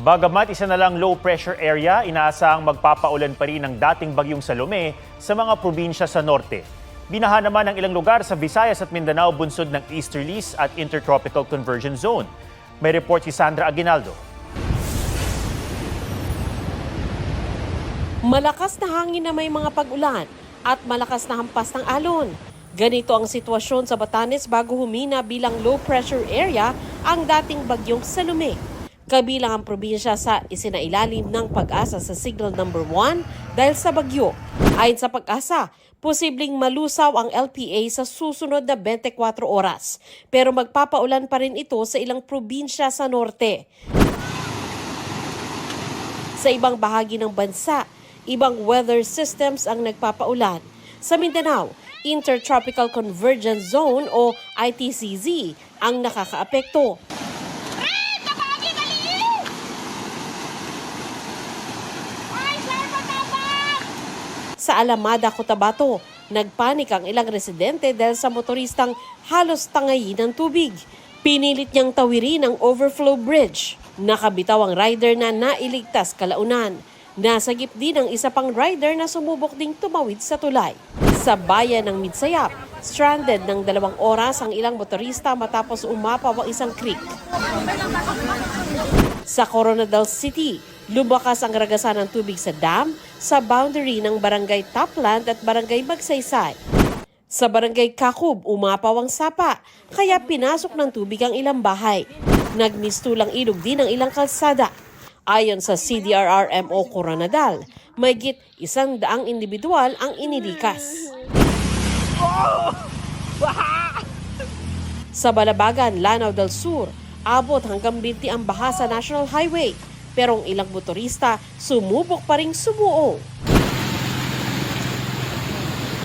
Bagamat isa na lang low pressure area, inaasahang magpapaulan pa rin ng dating bagyong Salome sa mga probinsya sa norte. Binaha naman ang ilang lugar sa Visayas at Mindanao bunsod ng easterlies at intertropical convergence zone. May report si Sandra Aguinaldo. Malakas na hangin na may mga pag-ulan at malakas na hampas ng alon. Ganito ang sitwasyon sa Batanes bago humina bilang low pressure area ang dating bagyong Salome. Kabilang ang probinsya sa isinailalim ng Pag-asa sa Signal number 1 dahil sa bagyo. Ayon sa Pag-asa, posibleng malusaw ang LPA sa susunod na 24 oras. Pero magpapaulan pa rin ito sa ilang probinsya sa norte. Sa ibang bahagi ng bansa, ibang weather systems ang nagpapaulan. Sa Mindanao, Intertropical Convergence Zone o ITCZ ang nakakaapekto. Sa Alamada, Cotabato, nagpanik ang ilang residente dahil sa motoristang halos tangayin ng tubig. Pinilit niyang tawirin ang overflow bridge. Nakabitaw ang rider na nailigtas kalaunan. Nasagip din ang isa pang rider na sumubok ding tumawid sa tulay. Sa bayan ng Midsayap, stranded ng 2 oras ang ilang motorista matapos umapaw ang isang creek. Sa Coronadal City, lumakas ang ragasan ng tubig sa dam sa boundary ng Barangay Tapland at Barangay Magsaysay. Sa Barangay Kakub, umapaw ang sapa, kaya pinasok ng tubig ang ilang bahay. Nagmistulang ilog din ang ilang kalsada. Ayon sa CDRRMO Coronadal, mahigit 100 individual ang inilikas. Sa Balabagan, Lanao del Sur, abot hanggang 20 ang baha sa National Highway. Pero ang ilang motorista sumubok pa ring sumuo.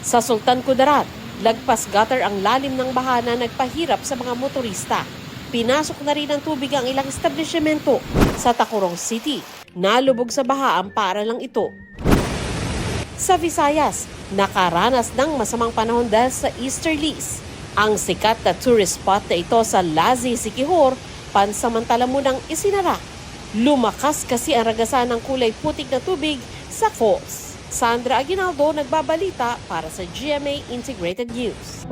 Sa Sultan Kudarat, lagpas gutter ang lalim ng baha na nagpahirap sa mga motorista. Pinasok na rin ng tubig ang ilang establishmento. Sa Tacurong City, nalubog sa baha ang paaralang ito. Sa Visayas, nakaranas ng masamang panahon dahil sa easterlies. Ang sikat na tourist spot na ito sa Lazi, Siquijor, pansamantala munang isinara. Lumakas kasi ang ragasan ng kulay putik na tubig sa falls. Sandra Aguinaldo, nagbabalita para sa GMA Integrated News.